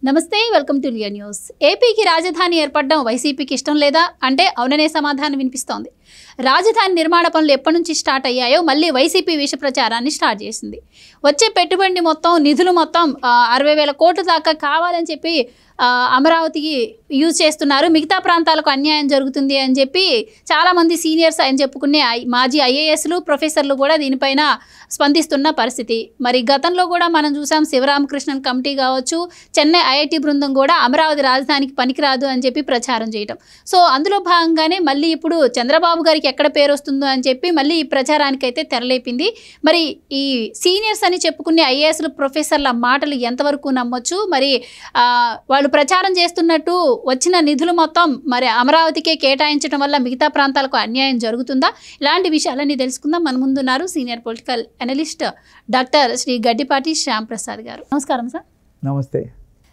నమస్తే welcome to Liya news. ఏపీకి రాజధాని ఏర్పడడం వైసీపీకి ఇష్టం లేదా అంటే అవుననే సమాధానం వినిపిస్తోంది. రాజధాని నిర్మాణ పనులు ఎప్పటి నుంచి స్టార్ట్ అయ్యాయో మళ్ళీ వైసీపీ విష ప్రచారాన్ని స్టార్ట్ చేసింది. వచ్చే పెట్టుబడి మొత్తం నిధులు మొత్తం 60,000 కోట్ల దాకా కావాలని చెప్పి అమరావతికి యూజ్ చేస్తున్నారు, మిగతా ప్రాంతాలకు అన్యాయం జరుగుతుంది అని చెప్పి చాలామంది సీనియర్స్ అని చెప్పుకునే మాజీ ఐఏఎస్లు ప్రొఫెసర్లు కూడా దీనిపైన స్పందిస్తున్న పరిస్థితి. మరి గతంలో కూడా మనం చూసాం, శివరామకృష్ణన్ కమిటీ కావచ్చు, చెన్నై ఐఐటి బృందం కూడా అమరావతి రాజధానికి పనికిరాదు అని చెప్పి ప్రచారం చేయటం. సో అందులో భాగంగానే మళ్ళీ ఇప్పుడు చంద్రబాబు గారికి ఎక్కడ పేరు వస్తుందో అని చెప్పి మళ్ళీ ఈ ప్రచారానికి అయితే తెరలేపింది. మరి ఈ సీనియర్స్ అని చెప్పుకునే ఐఏఎస్లు ప్రొఫెసర్ల మాటలు ఎంతవరకు నమ్మొచ్చు? మరి వాళ్ళు ప్రచారం చేస్తున్నట్టు వచ్చిన నిధులు మొత్తం మరి అమరావతికే కేటాయించడం వల్ల మిగతా ప్రాంతాలకు అన్యాయం జరుగుతుందా? ఇలాంటి విషయాలన్నీ తెలుసుకుందాం. మన ముందున్నారు senior political analyst doctor Shri Gaddipati Shyam Prasad garu. నమస్కారం సార్. నమస్తే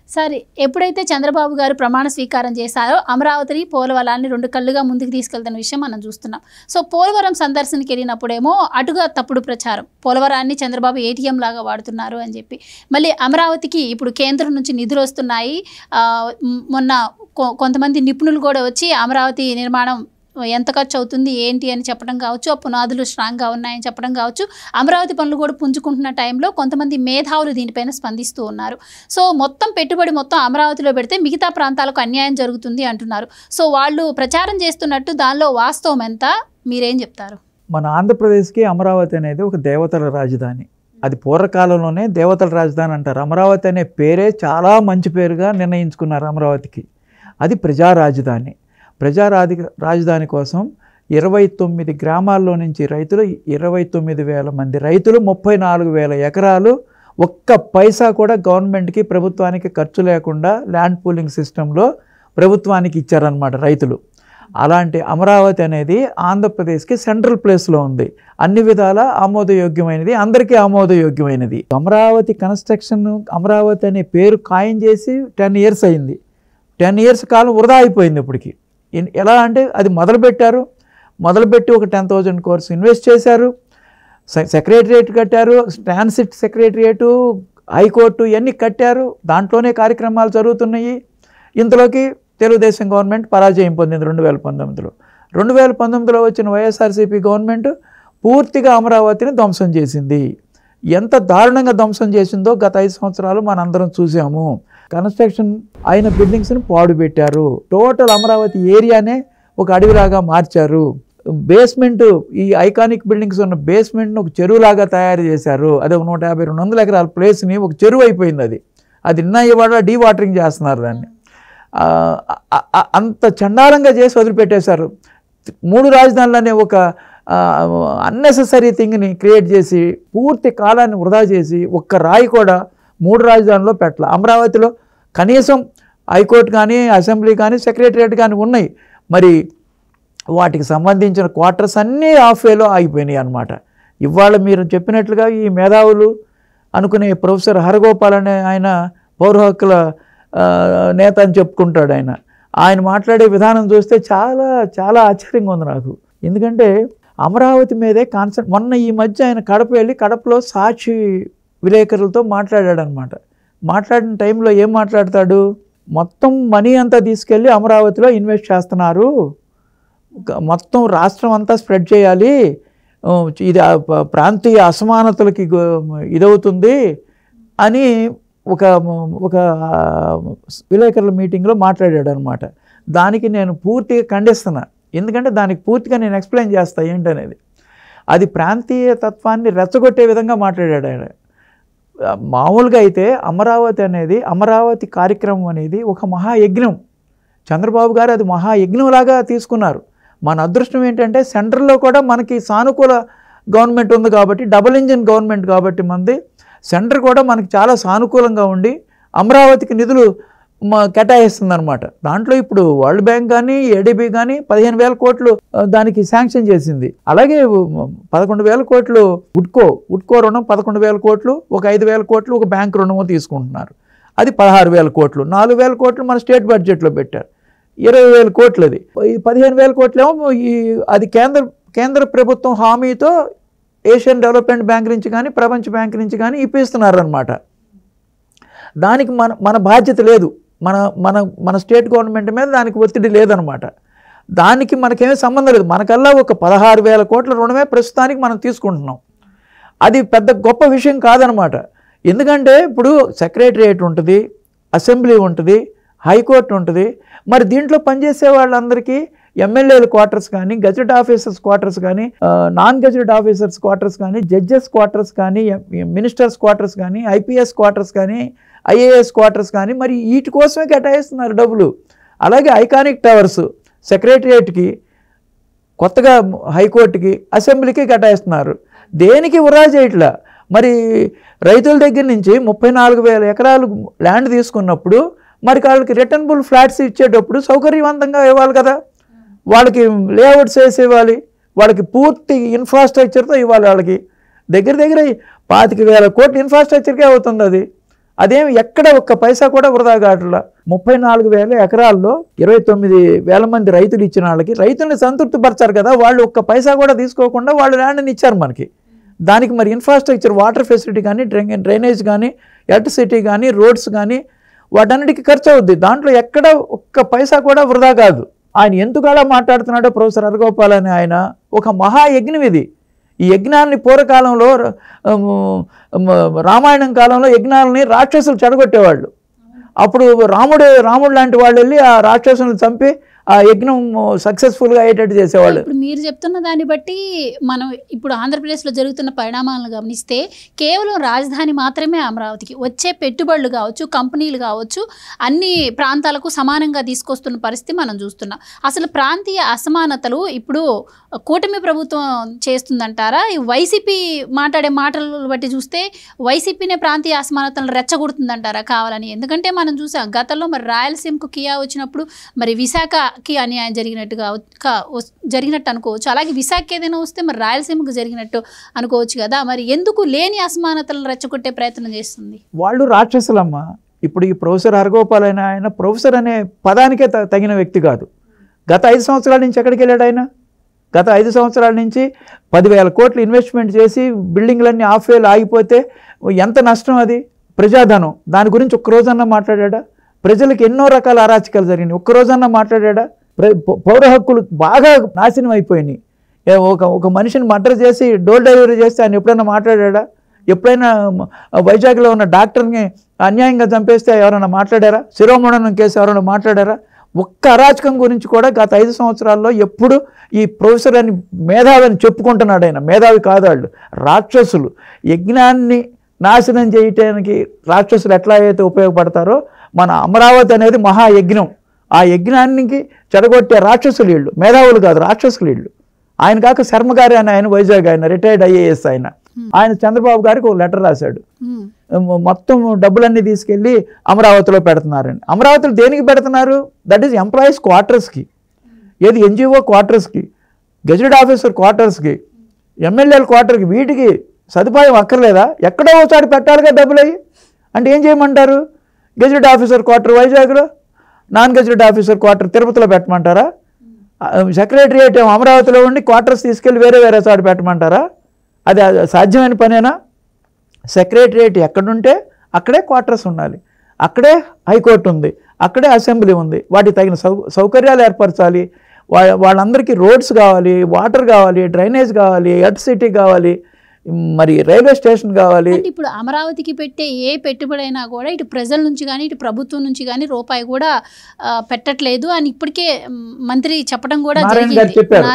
సార్. ఎప్పుడైతే చంద్రబాబు గారు ప్రమాణ స్వీకారం చేశారో అమరావతిని పోలవరాన్ని 2 కళ్ళుగా ముందుకు తీసుకెళ్తున్న విషయం మనం చూస్తున్నాం. సో పోలవరం సందర్శనకి వెళ్ళినప్పుడేమో అటుగా తప్పుడు ప్రచారం, పోలవరాన్ని చంద్రబాబు ఏటీఎం లాగా వాడుతున్నారు అని చెప్పి, మళ్ళీ అమరావతికి ఇప్పుడు కేంద్రం నుంచి నిధులు వస్తున్నాయి, మొన్న కొంతమంది నిపుణులు కూడా వచ్చి అమరావతి నిర్మాణం ఎంత ఖర్చు అవుతుంది ఏంటి అని చెప్పడం కావచ్చు, ఆ పునాదులు స్ట్రాంగ్గా ఉన్నాయని చెప్పడం కావచ్చు, అమరావతి పనులు కూడా పుంజుకుంటున్న టైంలో కొంతమంది మేధావులు దీనిపైన స్పందిస్తూ ఉన్నారు. సో మొత్తం పెట్టుబడి మొత్తం అమరావతిలో పెడితే మిగతా ప్రాంతాలకు అన్యాయం జరుగుతుంది అంటున్నారు. సో వాళ్ళు ప్రచారం చేస్తున్నట్టు దానిలో వాస్తవం ఎంత, మీరేం చెప్తారు? మన ఆంధ్రప్రదేశ్కి అమరావతి అనేది ఒక దేవతల రాజధాని. అది పూర్వకాలంలోనే దేవతల రాజధాని అంటారు. అమరావతి అనే పేరే చాలా మంచి పేరుగా నిర్ణయించుకున్నారు అమరావతికి. అది ప్రజా రాజధాని. ప్రజా రాజధాని కోసం 29 గ్రామాల్లో నుంచి రైతులు, 29,000 మంది రైతులు, 34,000 ఎకరాలు, ఒక్క పైసా కూడా గవర్నమెంట్కి ప్రభుత్వానికి ఖర్చు లేకుండా ల్యాండ్ పూలింగ్ సిస్టంలో ప్రభుత్వానికి ఇచ్చారనమాట రైతులు. అలాంటి అమరావతి అనేది ఆంధ్రప్రదేశ్కి సెంట్రల్ ప్లేస్లో ఉంది. అన్ని విధాల ఆమోదయోగ్యమైనది, అందరికీ ఆమోదయోగ్యమైనది. అమరావతి కన్స్ట్రక్షన్, అమరావతి అనే పేరు ఖాయం చేసి 10 ఇయర్స్ అయింది. 10 ఇయర్స్ కాలం వృధా అయిపోయింది ఇప్పటికి. ఎలా అంటే అది మొదలుపెట్టి ఒక 10,000 కోర్స్ ఇన్వెస్ట్ చేశారు, సెక్రటరియట్ కట్టారు, ట్రాన్సిట్ సెక్రటరియటు, హైకోర్టు ఇవన్నీ కట్టారు, దాంట్లోనే కార్యక్రమాలు జరుగుతున్నాయి. ఇంతలోకి తెలుగుదేశం గవర్నమెంట్ పరాజయం పొందింది 2019లో. 2019లో వచ్చిన వైఎస్ఆర్సీపీ గవర్నమెంట్ పూర్తిగా అమరావతిని ధ్వంసం చేసింది. ఎంత దారుణంగా ధ్వంసం చేసిందో గత 5 సంవత్సరాలు మనందరం చూసాము. కన్స్ట్రక్షన్ అయిన బిల్డింగ్స్ని పాడు పెట్టారు. టోటల్ అమరావతి ఏరియానే ఒక అడవిలాగా మార్చారు. బేస్మెంట్, ఈ ఐకానిక్ బిల్డింగ్స్ ఉన్న బేస్మెంట్ను ఒక చెరువులాగా తయారు చేశారు. అదే 150-200 ఎకరాల ప్లేస్ని ఒక చెరువు అయిపోయింది. అది నిన్న ఇవాళ డీవాటరింగ్ చేస్తున్నారు దాన్ని. అంత చండాలంగా చేసి వదిలిపెట్టేశారు. 3 రాజధానులనే ఒక అన్నెసెసరీ థింగ్ని క్రియేట్ చేసి పూర్తి కాలాన్ని వృధా చేసి ఒక్క రాయి కూడా 3 రాజధానుల్లో పెట్టాల. అమరావతిలో కనీసం హైకోర్టు కానీ, అసెంబ్లీ కానీ, సెక్రటరియట్ కానీ ఉన్నాయి. మరి వాటికి సంబంధించిన క్వార్టర్స్ అన్నీ ఆఫ్ వేలో ఆగిపోయినాయి అన్నమాట. ఇవాళ మీరు చెప్పినట్లుగా ఈ మేధావులు అనుకునే ప్రొఫెసర్ హరగోపాల్ అనే ఆయన పౌర హక్కుల నేత అని చెప్పుకుంటాడు. ఆయన మాట్లాడే విధానం చూస్తే చాలా చాలా ఆశ్చర్యంగా ఉంది నాకు. ఎందుకంటే అమరావతి మీదే కాన్సెప్ట్. మొన్న ఈ మధ్య ఆయన కడప వెళ్ళి కడపలో సాక్షి విలేకరులతో మాట్లాడాడనమాట. మాట్లాడిన టైంలో ఏం మాట్లాడతాడు, మొత్తం మనీ అంతా తీసుకెళ్ళి అమరావతిలో ఇన్వెస్ట్ చేస్తున్నారు, మొత్తం రాష్ట్రం అంతా స్ప్రెడ్ చేయాలి, ఇది ప్రాంతీయ అసమానతలకి ఇదవుతుంది అని ఒక విలేకరుల మీటింగ్లో మాట్లాడాడు అనమాట. దానికి నేను పూర్తిగా ఖండిస్తున్నా. ఎందుకంటే దానికి పూర్తిగా నేను ఎక్స్ప్లెయిన్ చేస్తా ఏంటనేది. అది ప్రాంతీయ తత్వాన్ని రెచ్చగొట్టే విధంగా మాట్లాడాడు ఆయన. మామూలుగా అయితే అమరావతి కార్యక్రమం అనేది ఒక మహాయజ్ఞం. చంద్రబాబు గారు అది మహాయజ్ఞంలాగా తీసుకున్నారు. మన అదృష్టం ఏంటంటే సెంట్రల్లో కూడా మనకి సానుకూల గవర్నమెంట్ ఉంది కాబట్టి, డబుల్ ఇంజిన్ గవర్నమెంట్ కాబట్టి మనది సెంటర్ కూడా మనకి చాలా సానుకూలంగా ఉండి అమరావతికి నిధులు కేటాయిస్తుంది అనమాట. దాంట్లో ఇప్పుడు వరల్డ్ బ్యాంక్ కానీ, ఏడీబీ కానీ 15,000 కోట్లు దానికి శాంక్షన్ చేసింది. అలాగే 11,000 కోట్లు ఉడ్కో రుణం, 11,000 కోట్లు, ఒక 5,000 కోట్లు ఒక బ్యాంక్ రుణము తీసుకుంటున్నారు. అది 16,000 కోట్లు. 4,000 కోట్లు మన స్టేట్ బడ్జెట్లో పెట్టారు. 20,000 కోట్లు అది. ఈ 15,000 కోట్లు ఏమో అది కేంద్ర ప్రభుత్వం హామీతో ఏషియన్ డెవలప్మెంట్ బ్యాంక్ నుంచి కానీ, ప్రపంచ బ్యాంక్ నుంచి కానీ ఇప్పిస్తున్నారనమాట. దానికి మన బాధ్యత లేదు, మన మన మన స్టేట్ గవర్నమెంట్ మీద దానికి ఒత్తిడి లేదనమాట. దానికి మనకేమీ సంబంధం లేదు. మనకల్లా ఒక 16,000 కోట్ల రుణమే ప్రస్తుతానికి మనం తీసుకుంటున్నాం. అది పెద్ద గొప్ప విషయం కాదనమాట. ఎందుకంటే ఇప్పుడు సెక్రటరియట్ ఉంటుంది, అసెంబ్లీ ఉంటుంది, హైకోర్టు ఉంటుంది. మరి దీంట్లో పనిచేసే వాళ్ళందరికీ ఎమ్మెల్యేల క్వార్టర్స్ కానీ, గెజెట్ ఆఫీసర్స్ క్వార్టర్స్ కానీ, నాన్ గెజెట్ ఆఫీసర్స్ క్వార్టర్స్ కానీ, జడ్జెస్ క్వార్టర్స్ కానీ, మినిస్టర్స్ క్వార్టర్స్ కానీ, ఐపీఎస్ క్వార్టర్స్ కానీ, ఐఏఎస్ క్వార్టర్స్ కానీ, మరి వీటి కోసమే కేటాయిస్తున్నారు డబ్బులు. అలాగే ఐకానిక్ టవర్స్ సెక్రటరియట్కి, కొత్తగా హైకోర్టుకి, అసెంబ్లీకి కేటాయిస్తున్నారు. దేనికి వృధా చేయట్లా. మరి రైతుల దగ్గర నుంచి 34,000 ఎకరాలు ల్యాండ్ తీసుకున్నప్పుడు మరి వాళ్ళకి రిటర్నబుల్ ఫ్లాట్స్ ఇచ్చేటప్పుడు సౌకర్యవంతంగా ఇవ్వాలి కదా, వాళ్ళకి లేఅవుట్స్ వేసి ఇవ్వాలి, వాళ్ళకి పూర్తి ఇన్ఫ్రాస్ట్రక్చర్తో ఇవ్వాలి. వాళ్ళకి దగ్గర 25,000 కోట్ల ఇన్ఫ్రాస్ట్రక్చర్కే అవుతుంది. అదేమి ఎక్కడ ఒక్క పైసా కూడా వృధా కావట్లా. 34,000 ఎకరాల్లో 29,000 మంది రైతులు ఇచ్చిన వాళ్ళకి రైతుల్ని సంతృప్తిపరచారు కదా, వాళ్ళు ఒక్క పైసా కూడా తీసుకోకుండా వాళ్ళు ల్యాండ్ని ఇచ్చారు మనకి. దానికి మరి ఇన్ఫ్రాస్ట్రక్చర్, వాటర్ ఫెసిలిటీ కానీ, డ్రైనేజ్ కానీ, ఎలక్ట్రిసిటీ కానీ, రోడ్స్ కానీ, వాటన్నిటికీ ఖర్చు అవుద్ది. దాంట్లో ఎక్కడ ఒక్క పైసా కూడా వృధా కాదు. ఆయన ఎందుకు అలా మాట్లాడుతున్నాడో ప్రొఫెసర్ హరగోపాల్ అని ఆయన ఒక మహాయజ్ఞం ఇది. ఈ యజ్ఞాన్ని పూర్వకాలంలో రామాయణం కాలంలో యజ్ఞాలని రాక్షసులు చెడగొట్టేవాళ్ళు. అప్పుడు రాముడు లాంటి వాళ్ళు వెళ్ళి ఆ రాక్షసులను చంపి ఆ యజ్ఞం సక్సెస్ఫుల్గా అయ్యేటట్టు చేసేవాళ్ళు. ఇప్పుడు మీరు చెప్తున్న దాన్ని బట్టి మనం ఇప్పుడు ఆంధ్రప్రదేశ్లో జరుగుతున్న పరిణామాలను గమనిస్తే కేవలం రాజధాని మాత్రమే అమరావతికి వచ్చే పెట్టుబడులు కావచ్చు, కంపెనీలు కావచ్చు, అన్ని ప్రాంతాలకు సమానంగా తీసుకొస్తున్న పరిస్థితి మనం చూస్తున్నాం. అసలు ప్రాంతీయ అసమానతలు ఇప్పుడు కూటమి ప్రభుత్వం చేస్తుందంటారా? ఈ వైసీపీ మాట్లాడే మాటలు బట్టి చూస్తే వైసీపీనే ప్రాంతీయ అసమానతలను రెచ్చగొడుతుందంటారా కావాలని? ఎందుకంటే మనం చూసాం గతంలో మరి రాయలసీమకు కియా వచ్చినప్పుడు మరి విశాఖకి అన్యాయం జరిగినట్టు అనుకోవచ్చు. అలాగే విశాఖకి ఏదైనా వస్తే మరి రాయలసీమకు జరిగినట్టు అనుకోవచ్చు కదా. మరి ఎందుకు లేని అసమానతలను రెచ్చగొట్టే ప్రయత్నం చేస్తుంది? వాళ్ళు రాక్షసులమ్మ. ఇప్పుడు ఈ ప్రొఫెసర్ హరగోపాల్ అయినా ఆయన ప్రొఫెసర్ అనే పదానికే తగిన వ్యక్తి కాదు. గత 5 సంవత్సరాల నుంచి ఎక్కడికి వెళ్ళాడు ఆయన? గత 5 సంవత్సరాల నుంచి 10,000 కోట్లు ఇన్వెస్ట్మెంట్ చేసి బిల్డింగ్లన్నీ ఆఫ్వేలు ఆగిపోతే ఎంత నష్టం అది? ప్రజాధనం. దాని గురించి ఒక్కరోజన్నా మాట్లాడా? ప్రజలకు ఎన్నో రకాల అరాచకాలు జరిగినాయి, ఒక్కరోజన్నా మాట్లాడా? పౌర హక్కులు బాగా నాశనం అయిపోయినాయి. ఒక మనిషిని మర్డర్ చేసి డోర్ డెలివరీ చేస్తే ఆయన ఎప్పుడైనా మాట్లాడా? ఎప్పుడైనా వైజాగ్లో ఉన్న డాక్టర్ని అన్యాయంగా చంపేస్తే ఎవరైనా మాట్లాడారా? శిరోమణనం కేసు ఎవరైనా మాట్లాడారా? ఒక్క అరాచకం గురించి కూడా గత 5 సంవత్సరాల్లో ఎప్పుడు ఈ ప్రొఫెసర్ అని మేధావి అని చెప్పుకుంటున్నాడు ఆయన. మేధావి కాదు, వాళ్ళు రాక్షసులు. యజ్ఞాన్ని నాశనం చేయటానికి రాక్షసులు ఎట్లా అయితే ఉపయోగపడతారో మన అమరావతి అనేది మహాయజ్ఞం. ఆ యజ్ఞానికి చెడగొట్టే రాక్షసులు వీళ్ళు, మేధావులు కాదు, రాక్షసులు వీళ్ళు. ఆయన కాక శర్మ గారి అని ఆయన వైజాగ్ ఆయన రిటైర్డ్ ఐఏఎస్ ఆయన చంద్రబాబు గారికి ఒక లెటర్ రాశాడు. మొత్తం డబ్బులన్నీ తీసుకెళ్ళి అమరావతిలో పెడుతున్నారని. అమరావతిలో దేనికి పెడుతున్నారు? దట్ ఈజ్ ఎంప్లాయీస్ క్వార్టర్స్కి, ఏది ఎన్జిఓ క్వార్టర్స్కి, గెజెట్ ఆఫీసర్ క్వార్టర్స్కి, ఎమ్మెల్యేల క్వార్టర్కి. వీటికి సదుపాయం అక్కర్లేదా? ఎక్కడో ఒకసారి పెట్టాలిగా డబ్బులు అయ్యి. అంటే ఏం చేయమంటారు? గెజెట్ ఆఫీసర్ క్వార్టర్ వైజాగ్లో, నాన్ గెజెట్ ఆఫీసర్ క్వార్టర్ తిరుపతిలో పెట్టమంటారా? సెక్రటరియట్ అమరావతిలో ఉండి క్వార్టర్స్ తీసుకెళ్ళి వేరే చోట పెట్టమంటారా? అది సాధ్యమైన పనేనా? సెక్రటరియట్ ఎక్కడుంటే అక్కడే క్వార్టర్స్ ఉండాలి, అక్కడే హైకోర్టు ఉంది, అక్కడే అసెంబ్లీ ఉంది. వాటికి తగిన సౌకర్యాలు ఏర్పరచాలి. వాళ్ళందరికీ రోడ్స్ కావాలి, వాటర్ కావాలి, డ్రైనేజ్ కావాలి, ఎలక్ట్రిసిటీ కావాలి, మరి రైల్వే స్టేషన్ కావాలి. ఇప్పుడు అమరావతికి పెట్టే ఏ పెట్టుబడి అయినా కూడా ఇటు ప్రజల నుంచి కానీ ఇటు ప్రభుత్వం నుంచి కానీ రూపాయి కూడా పెట్టట్లేదు అని ఇప్పటికే మంత్రి చెప్పడం కూడా చెప్పారు.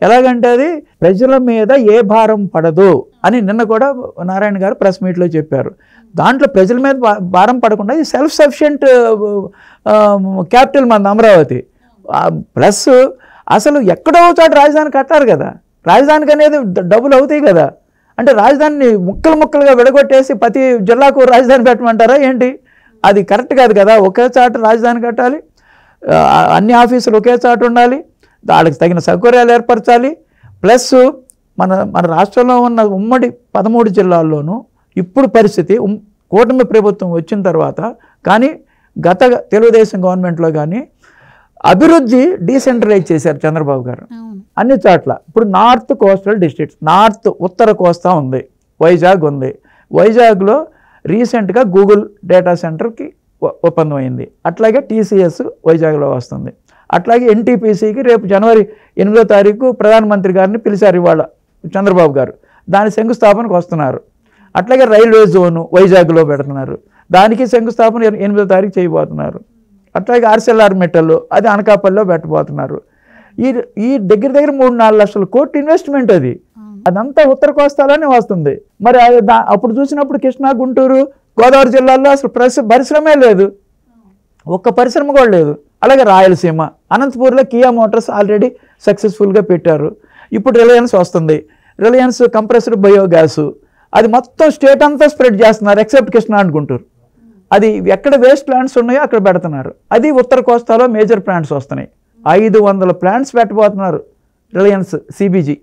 ఎలాగంటే అది ప్రజల మీద ఏ భారం పడదు అని నిన్న కూడా నారాయణ గారు ప్రెస్ మీట్లో చెప్పారు. దాంట్లో ప్రజల మీద భారం పడకుండా ఇది సెల్ఫ్ సఫిషియెంట్ క్యాపిటల్ మన అమరావతి. ప్లస్ అసలు ఎక్కడో చోట రాజధాని కట్టారు కదా, రాజధానికి అనేది డబ్బులు అవుతాయి కదా. అంటే రాజధానిని ముక్కలుగా విడగొట్టేసి ప్రతి జిల్లాకు రాజధాని పెట్టమంటారా ఏంటి? అది కరెక్ట్ కాదు కదా. ఒకే చాట రాజధాని కట్టాలి, అన్ని ఆఫీసులు ఒకే చాట ఉండాలి, వాళ్ళకి తగిన సౌకర్యాలు ఏర్పరచాలి. ప్లస్ మన రాష్ట్రంలో ఉన్న ఉమ్మడి 13 జిల్లాల్లోనూ ఇప్పుడు పరిస్థితి కూటమి ప్రభుత్వం వచ్చిన తర్వాత కానీ గత తెలుగుదేశం గవర్నమెంట్లో కానీ అభివృద్ధి డీసెంట్రలైజ్ చేశారు చంద్రబాబు గారు అన్ని చోట్ల. ఇప్పుడు నార్త్ కోస్టల్ డిస్ట్రిక్ట్స్, నార్త్ ఉత్తర కోస్తా ఉంది, వైజాగ్ ఉంది. వైజాగ్లో రీసెంట్గా గూగుల్ డేటా సెంటర్కి ఒప్పందం అయింది. అట్లాగే టీసీఎస్ వైజాగ్లో వస్తుంది. అట్లాగే ఎన్టీపీసీకి రేపు జనవరి 8వ తారీఖు ప్రధానమంత్రి గారిని పిలిచారు ఇవాళ చంద్రబాబు గారు, దాని శంకుస్థాపనకు వస్తున్నారు. అట్లాగే రైల్వే జోను వైజాగ్లో పెడుతున్నారు, దానికి శంకుస్థాపన 8వ తారీఖు చేయబోతున్నారు. అట్లాగే ఆర్సెల్ఆర్ మెటల్ అది అనకాపల్లిలో పెట్టబోతున్నారు. ఈ దగ్గర 3-4 లక్షల కోట్ల ఇన్వెస్ట్మెంట్ అది, అదంతా ఉత్తర కోస్తాలోనే వస్తుంది. మరి అప్పుడు చూసినప్పుడు కృష్ణా, గుంటూరు, గోదావరి జిల్లాల్లో అసలు పరిశ్రమే లేదు, ఒక్క పరిశ్రమ కూడా లేదు. అలాగే రాయలసీమ, అనంతపూర్లో కియా మోటార్స్ ఆల్రెడీ సక్సెస్ఫుల్గా పెట్టారు. ఇప్పుడు రిలయన్స్ వస్తుంది, రిలయన్స్ కంప్రెస్డ్ బయోగ్యాస్, అది మొత్తం స్టేట్ అంతా స్ప్రెడ్ చేస్తున్నారు ఎక్సెప్ట్ కృష్ణా అండ్ గుంటూరు. అది ఎక్కడ వేస్ట్ ప్లాంట్స్ ఉన్నాయో అక్కడ పెడుతున్నారు. అది ఉత్తర కోస్తాలో మేజర్ ప్లాంట్స్ వస్తున్నాయి. 500 ప్లాంట్స్ పెట్టబోతున్నారు రిలయన్స్ సిబిజీ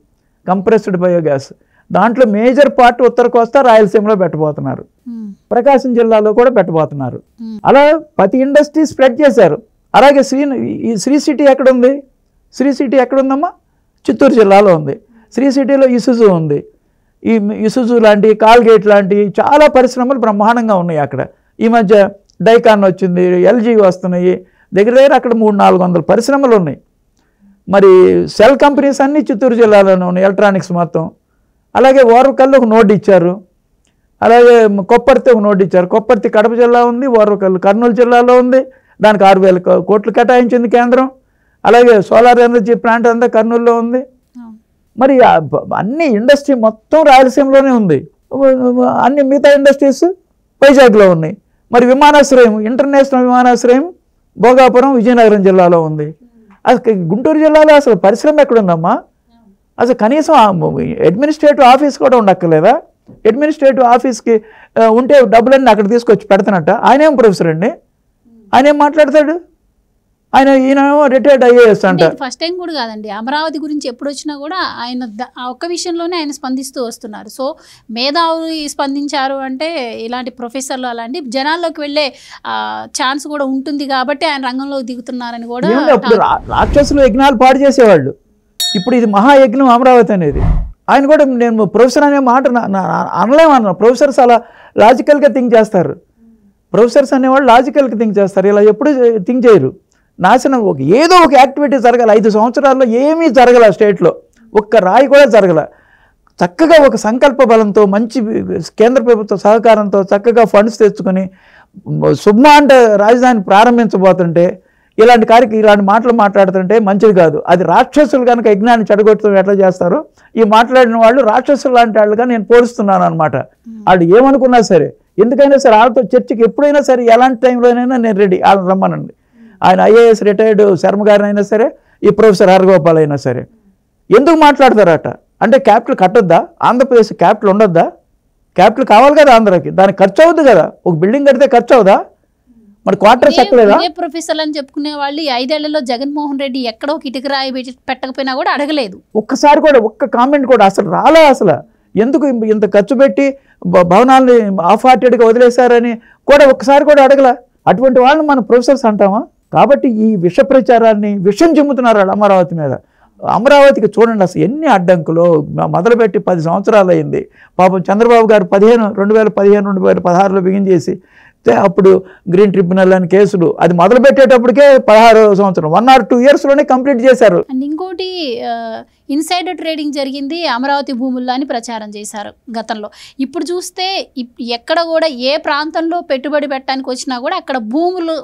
కంప్రెస్డ్ బయోగ్యాస్. దాంట్లో మేజర్ పార్ట్ ఉత్తర కోస్తా రాయలసీమలో పెట్టబోతున్నారు, ప్రకాశం జిల్లాలో కూడా పెట్టబోతున్నారు. అలా ప్రతి ఇండస్ట్రీ స్ప్రెడ్ చేశారు. అలాగే శ్రీ సిటీ ఎక్కడుంది? శ్రీ సిటీ ఎక్కడుందమ్మా? చిత్తూరు జిల్లాలో ఉంది. శ్రీ సిటీలో ఇసుజు ఉంది. ఈ ఇసుజు లాంటి, కాల్గేట్ లాంటి చాలా పరిశ్రమలు బ్రహ్మాండంగా ఉన్నాయి అక్కడ. ఈ మధ్య డైకాన్ వచ్చింది, ఎల్జీ వస్తున్నాయి. దగ్గర అక్కడ 300-400 పరిశ్రమలు ఉన్నాయి. మరి సెల్ కంపెనీస్ అన్నీ చిత్తూరు జిల్లాలోనే ఉన్నాయి, ఎలక్ట్రానిక్స్ మొత్తం. అలాగే ఓర్వకల్లు ఒక నోట్ ఇచ్చారు, అలాగే కొప్పర్తి ఒక నోట్ ఇచ్చారు. కొప్పర్తి కడప జిల్లా ఉంది, ఓర్వకల్లు కర్నూలు జిల్లాలో ఉంది, దానికి 6,000 కోట్లు కేటాయించింది కేంద్రం. అలాగే సోలార్ ఎనర్జీ ప్లాంట్ అంతా కర్నూలులో ఉంది. మరి అన్ని ఇండస్ట్రీ మొత్తం రాయలసీమలోనే ఉంది, అన్ని మిగతా ఇండస్ట్రీస్ వైజాగ్లో ఉన్నాయి. మరి విమానాశ్రయం, ఇంటర్నేషనల్ విమానాశ్రయం భోగాపురం, విజయనగరం జిల్లాలో ఉంది. అసలు గుంటూరు జిల్లాలో అసలు పరిశ్రమ ఎక్కడుందమ్మా? అసలు కనీసం అడ్మినిస్ట్రేటివ్ ఆఫీస్ కూడా ఉండక్కర్లేదా? అడ్మినిస్ట్రేటివ్ ఆఫీస్కి ఉంటే డబ్బులన్నీ అక్కడ తీసుకొచ్చి పెడతానట. ఆయనేం ప్రొఫెసర్ అండి, ఆయన ఏం మాట్లాడతాడు? ఈయన రిటైర్డ్ ఐఏఎస్ అంట. ఫస్ట్ టైం కూడా కాదండి, అమరావతి గురించి ఎప్పుడు వచ్చినా కూడా ఆయన ఒక్క విషయంలోనే ఆయన స్పందిస్తూ వస్తున్నారు. సో మేధావులు స్పందించారు అంటే ఇలాంటి ప్రొఫెసర్లు అలాంటి జనాల్లోకి వెళ్ళే ఛాన్స్ కూడా ఉంటుంది కాబట్టి ఆయన రంగంలోకి దిగుతున్నారని కూడా. అప్పుడు రాక్షసులు యజ్ఞాలు పాడు చేసేవాళ్ళు, ఇప్పుడు ఇది మహాయజ్ఞం అమరావతి అనేది. ఆయన కూడా నేను ప్రొఫెసర్ అనే మాట అనలేమన్నా. ప్రొఫెసర్స్ అలా లాజికల్గా థింక్ చేస్తారు. ప్రొఫెసర్స్ అనేవాళ్ళు లాజికల్గా థింక్ చేస్తారు, ఇలా ఎప్పుడు థింక్ చేయరు. నాశనం ఏదో ఒక యాక్టివిటీ జరగాలి. 5 సంవత్సరాల్లో ఏమీ జరగల, స్టేట్లో ఒక్క రాయి కూడా జరగల. చక్కగా ఒక సంకల్ప బలంతో, మంచి కేంద్ర ప్రభుత్వ సహకారంతో చక్కగా ఫండ్స్ తెచ్చుకొని సుబ్మాంట రాజధాని ప్రారంభించబోతుంటే ఇలాంటి మాటలు మాట్లాడుతుంటే మంచిది కాదు. అది రాక్షసులు కనుక యజ్ఞాన్ని చెడగొట్టడం ఎట్లా చేస్తారో ఈ మాట్లాడిన వాళ్ళు రాక్షసులు లాంటి వాళ్ళుగా నేను పోలుస్తున్నాను అనమాట. వాళ్ళు ఏమనుకున్నా సరే, ఎందుకైనా సరే వాళ్ళతో చర్చకి ఎప్పుడైనా సరే, ఎలాంటి టైంలోనైనా నేను రెడీ, వాళ్ళని రమ్మనండి. ఆయన ఐఏఎస్ రిటైర్డ్ శర్మ గారిని అయినా సరే, ఈ ప్రొఫెసర్ హరగోపాల్ అయినా సరే. ఎందుకు మాట్లాడతారట అంటే క్యాపిటల్ కట్టొద్దా? ఆంధ్రప్రదేశ్ క్యాపిటల్ ఉండొద్దా? క్యాపిటల్ కావాలి కదా ఆంధ్రాకి, దానికి ఖర్చు అవుద్ది కదా. ఒక బిల్డింగ్ కడితే ఖర్చు అవుదా? మరి క్వార్టర్స్ ఎక్కలేదా? ప్రొఫెసర్ అని చెప్పుకునే వాళ్ళు 5 ఏళ్లలో జగన్మోహన్ రెడ్డి ఎక్కడో ఇటుక రాయి పెట్టకపోయినా కూడా అడగలేదు, ఒక్కసారి కూడా ఒక్క కామెంట్ కూడా అసలు రాలే. అసలు ఎందుకు ఇంత ఖర్చు పెట్టి భవనాల్ని హాఫ్ హార్టెడ్గా వదిలేశారని కూడా ఒక్కసారి కూడా అడగల. అటువంటి వాళ్ళని మనం ప్రొఫెసర్స్ అంటామా? కాబట్టి ఈ విష ప్రచారాన్ని విషం చెమ్ముతున్నారు వాళ్ళు అమరావతి మీద. అమరావతికి చూడండి అసలు ఎన్ని అడ్డంకులు. మొదలుపెట్టి 10 సంవత్సరాలు అయింది. పాపం చంద్రబాబు గారు 2015-2016లో బిగిన్ చేసి అప్పుడు గ్రీన్ ట్రిబ్యునల్ అని కేసులు అది మొదలు పెట్టేటప్పటికే 16వ సంవత్సరం 1 or 2 yearsలోనే కంప్లీట్ చేశారు. అండ్ ఇంకోటి ఇన్సైడర్ ట్రేడింగ్ జరిగింది అమరావతి భూముల్లో అని ప్రచారం చేశారు గతంలో. ఇప్పుడు చూస్తే ఎక్కడ కూడా ఏ ప్రాంతంలో పెట్టుబడి పెట్టడానికి వచ్చినా కూడా అక్కడ భూములు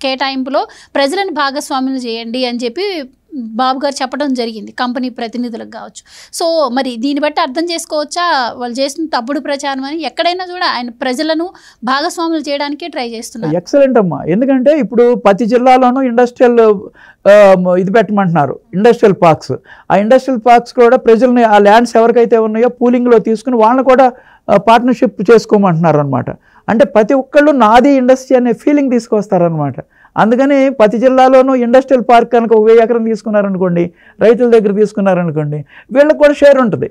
కేటాయింపులో ప్రజలను భాగస్వాములు చేయండి అని చెప్పి బాబు గారు చెప్పడం జరిగింది, కంపెనీ ప్రతినిధులకు కావచ్చు. సో మరి దీన్ని బట్టి అర్థం చేసుకోవచ్చా వాళ్ళు చేసిన తప్పుడు ప్రచారం అని? ఎక్కడైనా కూడా ఆయన ప్రజలను భాగస్వాములు చేయడానికే ట్రై చేస్తున్నారు. ఎక్సలెంట్ అమ్మా. ఎందుకంటే ఇప్పుడు ప్రతి జిల్లాలోనూ ఇండస్ట్రియల్ ఇది పెట్టమంటున్నారు, ఇండస్ట్రియల్ పార్క్స్. ఆ ఇండస్ట్రియల్ పార్క్స్ కూడా ప్రజల్ని ఆ ల్యాండ్స్ ఎవరికైతే ఉన్నాయో పూలింగ్లో తీసుకుని వాళ్ళని కూడా పార్ట్నర్షిప్ చేసుకోమంటున్నారు అనమాట. అంటే ప్రతి ఒక్కళ్ళు నాది ఇండస్ట్రీ అనే ఫీలింగ్ తీసుకొస్తారనమాట. అందుకని ప్రతి జిల్లాలోనూ ఇండస్ట్రియల్ పార్క్ కనుక 1000 ఎకరం తీసుకున్నారనుకోండి, రైతుల దగ్గర తీసుకున్నారనుకోండి, వీళ్ళకి కూడా షేర్ ఉంటుంది.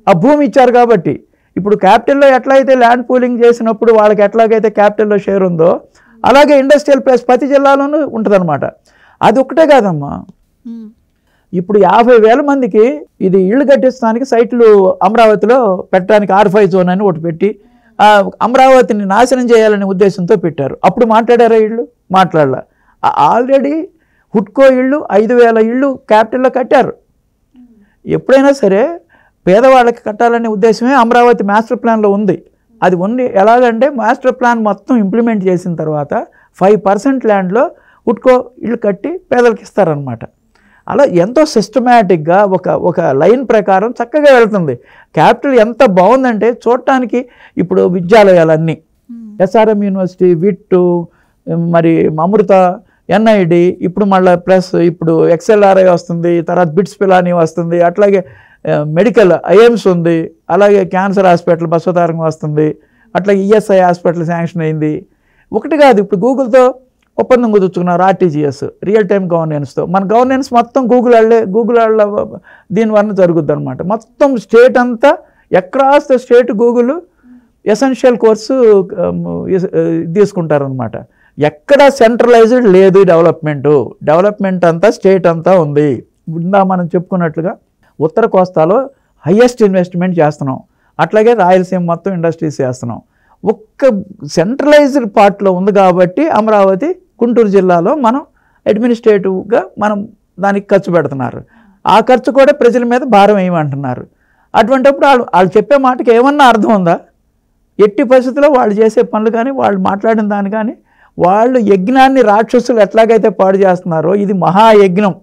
ఆ భూమి ఇచ్చారు కాబట్టి. ఇప్పుడు క్యాపిటల్లో ఎట్లయితే ల్యాండ్ పూలింగ్ చేసినప్పుడు వాళ్ళకి ఎట్లాగైతే క్యాపిటల్లో షేర్ ఉందో అలాగే ఇండస్ట్రియల్ ప్లేస్ ప్రతి జిల్లాలోనూ ఉంటుందన్నమాట. అది ఒక్కటే కాదమ్మా, ఇప్పుడు 50,000 మందికి ఇది ఇళ్ళు కట్టించడానికి సైట్లు అమరావతిలో పెట్టడానికి R5 జోన్ అని ఒకటి పెట్టి అమరావతిని నాశనం చేయాలనే ఉద్దేశంతో పెట్టారు. అప్పుడు మాట్లాడారా ఇళ్ళు? మాట్లాడలా. ఆల్రెడీ హుడ్కో ఇళ్ళు 5,000 ఇళ్ళు క్యాపిటల్లో కట్టారు. ఎప్పుడైనా సరే పేదవాళ్ళకి కట్టాలనే ఉద్దేశమే అమరావతి మాస్టర్ ప్లాన్లో ఉంది. అది ఉంది. ఎలాగంటే మాస్టర్ ప్లాన్ మొత్తం ఇంప్లిమెంట్ చేసిన తర్వాత 5% ల్యాండ్లో హుడ్కో ఇళ్ళు కట్టి పేదలకు ఇస్తారనమాట. అలా ఎంతో సిస్టమేటిక్గా ఒక లైన్ ప్రకారం చక్కగా వెళ్తుంది. క్యాపిటల్ ఎంత బాగుందంటే చూడటానికి ఇప్పుడు విద్యాలయాలన్నీ ఎస్ఆర్ఎం యూనివర్సిటీ, విట్టు, మరి అమృత, ఎన్ఐడి, ఇప్పుడు మళ్ళీ ప్లస్ ఇప్పుడు XLRI వస్తుంది, తర్వాత బిట్స్ పిలాని వస్తుంది, అట్లాగే మెడికల్ ఐఎమ్స్ ఉంది, అలాగే క్యాన్సర్ హాస్పిటల్ బసవతారంగం వస్తుంది, అట్లాగే ESI హాస్పిటల్ శాంక్షన్ అయింది. ఒకటి కాదు, ఇప్పుడు గూగుల్తో ఒప్పందం కుదుర్చుకున్నారు RTGS, రియల్ టైమ్ గవర్నెన్స్తో. మన గవర్నెన్స్ మొత్తం గూగుల్ వాళ్ళ దీనివల్ల జరుగుద్ది అనమాట. మొత్తం స్టేట్ అంతా across the state Google essential course తీసుకుంటారనమాట. ఎక్కడ సెంట్రలైజ్డ్ లేదు డెవలప్మెంట్ అంతా స్టేట్ అంతా ఉంది. ఇందా మనం చెప్పుకున్నట్లుగా ఉత్తర కోస్తాలో హయ్యెస్ట్ ఇన్వెస్ట్మెంట్ చేస్తున్నాం, అట్లాగే రాయలసీమ మొత్తం ఇండస్ట్రీస్ చేస్తున్నాం. ఒక్క సెంట్రలైజ్డ్ పార్ట్లో ఉంది కాబట్టి అమరావతి గుంటూరు జిల్లాలో మనం అడ్మినిస్ట్రేటివ్గా మనం దానికి ఖర్చు పెడుతున్నారు. ఆ ఖర్చు కూడా ప్రజల మీద భారం వేయమంటున్నారు. అటువంటిప్పుడు వాళ్ళు చెప్పే మాటకి ఏమన్నా అర్థం ఉందా? ఎట్టి పరిస్థితుల్లో వాళ్ళు చేసే పనులు కానీ వాళ్ళు మాట్లాడిన దాని కానీ వాళ్ళు యజ్ఞాన్ని రాక్షసులు ఎట్లాగైతే పాడు చేస్తున్నారో ఇది మహాయజ్ఞం.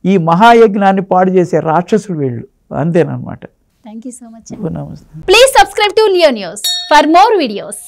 ఈ మహాయజ్ఞాన్ని పాడు చేసే రాక్షసులు వీళ్ళు, అంతేనమాట. Thank you so much. నమస్తే. Please subscribe to Leo news for more videos.